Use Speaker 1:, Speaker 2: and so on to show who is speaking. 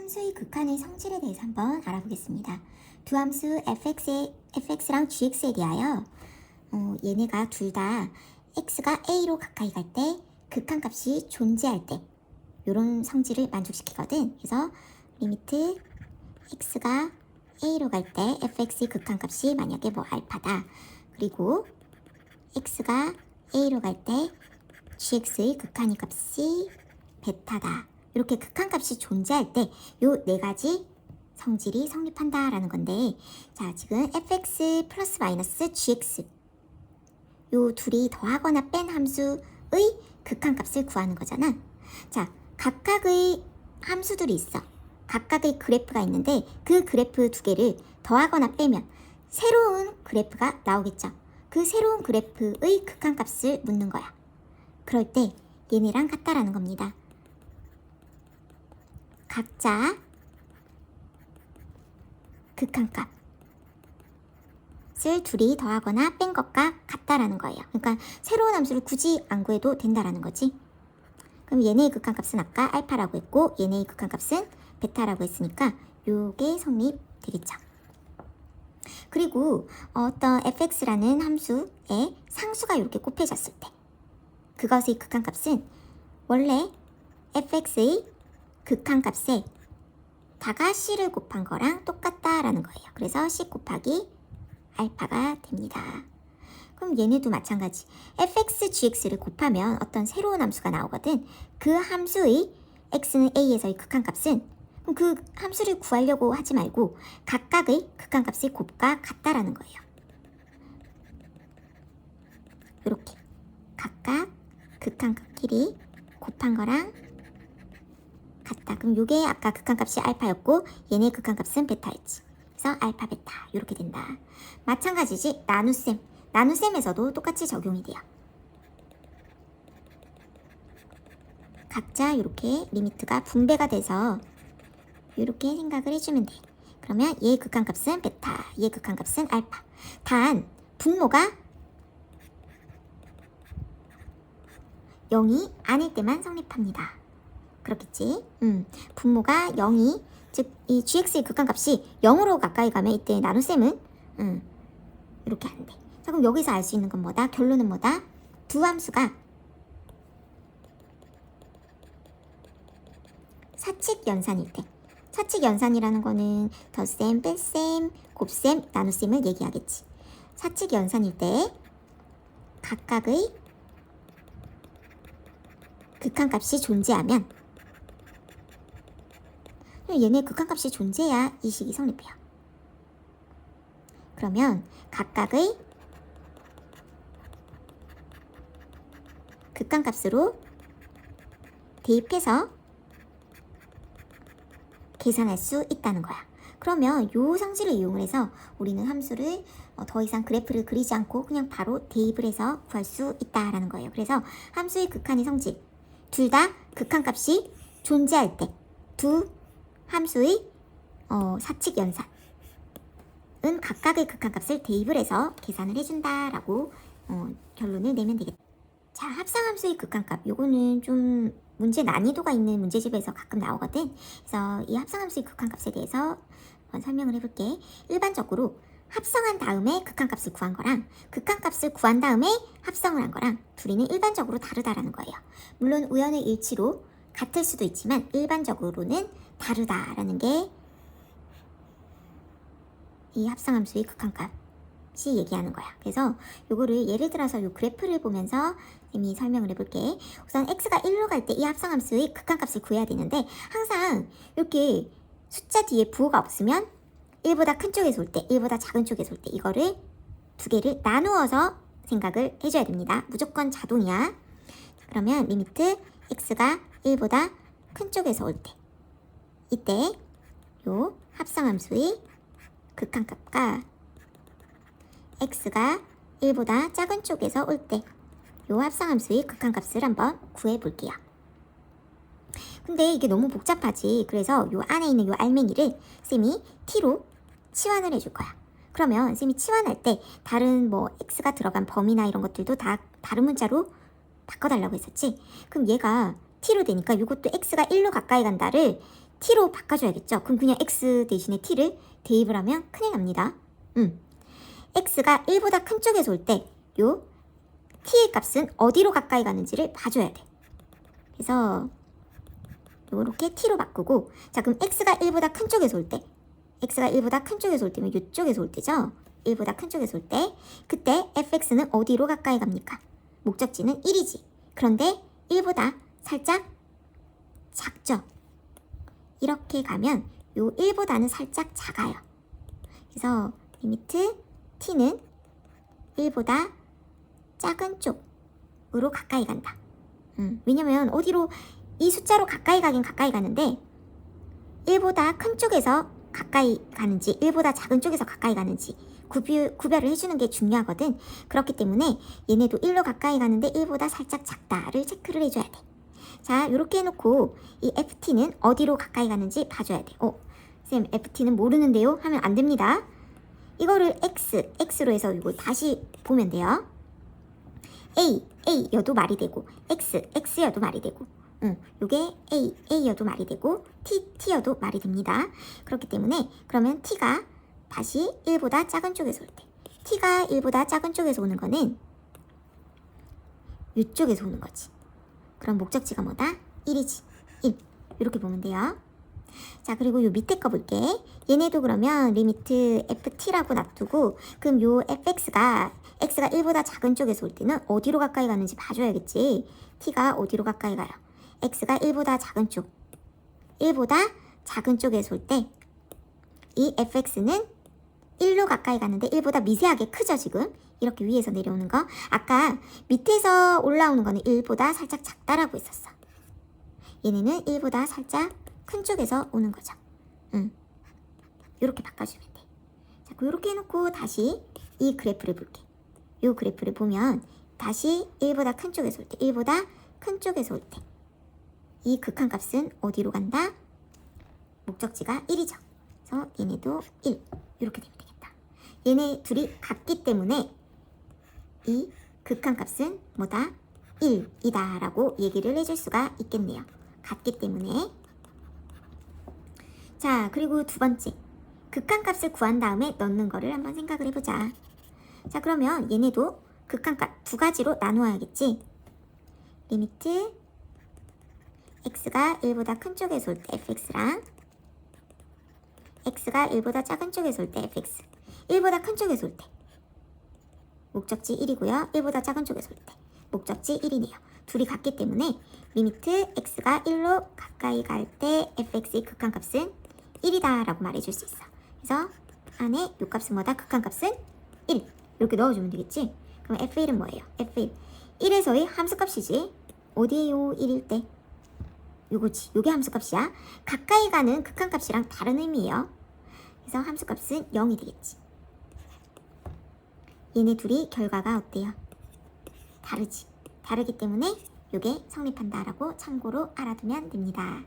Speaker 1: 함수의 극한의 성질에 대해서 한번 알아보겠습니다. 두 함수 fx랑 gx에 대하여 얘네가 둘 다 x가 a로 가까이 갈 때 극한값이 존재할 때 이런 성질을 만족시키거든. 그래서 리미트 x가 a로 갈 때 fx의 극한값이 만약에 뭐 알파다. 그리고 x가 a로 갈 때 gx의 극한의 값이 베타다. 이렇게 극한값이 존재할 때 요 네 가지 성질이 성립한다라는 건데, 자, 지금 fx 플러스 마이너스 gx 요 둘이 더하거나 뺀 함수의 극한값을 구하는 거잖아. 자, 각각의 함수들이 있어. 각각의 그래프가 있는데 그 그래프 두 개를 더하거나 빼면 새로운 그래프가 나오겠죠. 그 새로운 그래프의 극한값을 묻는 거야. 그럴 때 얘네랑 같다라는 겁니다. 각자 극한값을 둘이 더하거나 뺀 것과 같다라는 거예요. 그러니까 새로운 함수를 굳이 안 구해도 된다라는 거지. 그럼 얘네의 극한값은 아까 알파라고 했고 얘네의 극한값은 베타라고 했으니까 요게 성립되겠죠. 그리고 어떤 fx라는 함수에 상수가 이렇게 곱해졌을 때 그것의 극한값은 원래 fx의 극한값에 다가 c를 곱한 거랑 똑같다라는 거예요. 그래서 c 곱하기 알파가 됩니다. 그럼 얘네도 마찬가지. fx, gx를 곱하면 어떤 새로운 함수가 나오거든. 그 함수의 x는 a에서의 극한값은 그럼 그 함수를 구하려고 하지 말고 각각의 극한값의 곱과 같다라는 거예요. 이렇게 각각 극한값끼리 곱한 거랑 같다. 그럼 이게 아까 극한값이 알파였고 얘네 극한값은 베타였지. 그래서 알파 베타 이렇게 된다. 마찬가지지 나눗셈. 나눗셈에서도 똑같이 적용이 돼요. 각자 이렇게 리미트가 분배가 돼서 이렇게 생각을 해주면 돼. 그러면 얘 극한값은 베타, 얘 극한값은 알파. 단 분모가 0이 아닐 때만 성립합니다. 그렇겠지? 분모가 0이 즉 이 gx의 극한값이 0으로 가까이 가면 이때 나눗셈은 이렇게 안 돼. 자, 그럼 여기서 알 수 있는 건 뭐다? 결론은 뭐다? 두 함수가 사칙 연산일 때, 사칙 연산이라는 거는 덧셈, 뺄셈, 곱셈, 나눗셈을 얘기하겠지. 사칙 연산일 때 각각의 극한값이 존재하면 얘네 극한값이 존재해야 이 식이 성립해요. 그러면 각각의 극한값으로 대입해서 계산할 수 있다는 거야. 그러면 이 성질을 이용을 해서 우리는 함수를 더 이상 그래프를 그리지 않고 그냥 바로 대입을 해서 구할 수 있다라는 거예요. 그래서 함수의 극한의 성질, 둘 다 극한값이 존재할 때 두 함수의 사칙 연산은 각각의 극한값을 대입을 해서 계산을 해준다라고 결론을 내면 되겠다. 자, 합성함수의 극한값, 요거는 좀 문제 난이도가 있는 문제집에서 가끔 나오거든. 그래서 이 합성함수의 극한값에 대해서 한번 설명을 해볼게. 일반적으로 합성한 다음에 극한값을 구한 거랑 극한값을 구한 다음에 합성을 한 거랑 둘이는 일반적으로 다르다라는 거예요. 물론 우연의 일치로 같을 수도 있지만 일반적으로는 다르다라는 게 이 합성함수의 극한값이 얘기하는 거야. 그래서 요거를 예를 들어서 요 그래프를 보면서 이미 설명을 해볼게. 우선 x가 1로 갈 때 이 합성함수의 극한값을 구해야 되는데 항상 이렇게 숫자 뒤에 부호가 없으면 1보다 큰 쪽에서 올 때, 1보다 작은 쪽에서 올 때 이거를 두 개를 나누어서 생각을 해줘야 됩니다. 무조건 자동이야. 그러면 리미트 x가 1보다 큰 쪽에서 올 때 이때 요 합성함수의 극한값과 x가 1보다 작은 쪽에서 올 때 요 합성함수의 극한값을 한번 구해볼게요. 근데 이게 너무 복잡하지. 그래서 요 안에 있는 요 알맹이를 쌤이 t로 치환을 해줄 거야. 그러면 쌤이 치환할 때 다른 뭐 x가 들어간 범위나 이런 것들도 다 다른 문자로 바꿔달라고 했었지. 그럼 얘가 t로 되니까 이것도 x가 1로 가까이 간다를 t로 바꿔줘야겠죠. 그럼 그냥 x 대신에 t를 대입을 하면 큰일 납니다. x가 1보다 큰 쪽에서 올 때 요 t의 값은 어디로 가까이 가는지를 봐줘야 돼. 그래서 요렇게 t로 바꾸고, 자 그럼 x가 1보다 큰 쪽에서 올 때, x가 1보다 큰 쪽에서 올 때면 요쪽에서 올 때죠. 1보다 큰 쪽에서 올 때, 그때 fx는 어디로 가까이 갑니까? 목적지는 1이지. 그런데 1보다 살짝 작죠. 이렇게 가면 요 1보다는 살짝 작아요. 그래서 리미트 t는 1보다 작은 쪽으로 가까이 간다. 왜냐면 어디로 이 숫자로 가까이 가긴 가까이 가는데 1보다 큰 쪽에서 가까이 가는지 1보다 작은 쪽에서 가까이 가는지 구별을 해주는 게 중요하거든. 그렇기 때문에 얘네도 1로 가까이 가는데 1보다 살짝 작다를 체크를 해줘야 돼. 자, 이렇게 해놓고 이 ft는 어디로 가까이 가는지 봐줘야 돼. 쌤 ft는 모르는데요? 하면 안 됩니다. 이거를 x로 해서 이거 다시 보면 돼요. a여도 말이 되고 x여도 말이 되고 요게 a여도 말이 되고 t여도 말이 됩니다. 그렇기 때문에 그러면 t가 다시 1보다 작은 쪽에서 올 때, t가 1보다 작은 쪽에서 오는 거는 이쪽에서 오는 거지. 그럼 목적지가 뭐다? 1이지. 1. 이렇게 보면 돼요. 자, 그리고 요 밑에 거 볼게. 얘네도 그러면 리미트 ft라고 놔두고, 그럼 요 fx가 x가 1보다 작은 쪽에서 올 때는 어디로 가까이 가는지 봐줘야겠지. t가 어디로 가까이 가요? x가 1보다 작은 쪽, 1보다 작은 쪽에서 올 때 이 fx는 1로 가까이 가는데 1보다 미세하게 크죠. 지금 이렇게 위에서 내려오는 거, 아까 밑에서 올라오는 거는 1보다 살짝 작다라고 했었어. 얘네는 1보다 살짝 큰 쪽에서 오는 거죠. 이렇게 바꿔주면 돼. 자, 이렇게 해놓고 다시 이 그래프를 볼게. 이 그래프를 보면 다시 1보다 큰 쪽에서 올 때, 1보다 큰 쪽에서 올 때 이 극한값은 어디로 간다? 목적지가 1이죠. 그래서 얘네도 1 이렇게 되면 되겠다. 얘네 둘이 같기 때문에 이 극한값은 뭐다? 1이다 라고 얘기를 해줄 수가 있겠네요. 같기 때문에. 자, 그리고 두 번째, 극한값을 구한 다음에 넣는 거를 한번 생각을 해보자. 자, 그러면 얘네도 극한값 두 가지로 나누어야겠지. 리미트 x가 1보다 큰 쪽에서 올 때 fx랑 x가 1보다 작은 쪽에서 올 때 fx. 1보다 큰 쪽에서 올 때 목적지 1이고요. 1보다 작은 쪽에서 올 때 목적지 1이네요. 둘이 같기 때문에 리미트 x가 1로 가까이 갈 때 fx의 극한값은 1이다 라고 말해줄 수 있어. 그래서 안에 요 값은 뭐다? 극한값은 1 이렇게 넣어주면 되겠지. 그럼 f1은 뭐예요? f1 1에서의 함수값이지. 어디에요? 1일 때 요거지. 요게 함수값이야. 가까이 가는 극한값이랑 다른 의미예요. 그래서 함수값은 0이 되겠지. 얘네 둘이 결과가 어때요? 다르지. 다르기 때문에 요게 성립한다라고 참고로 알아두면 됩니다.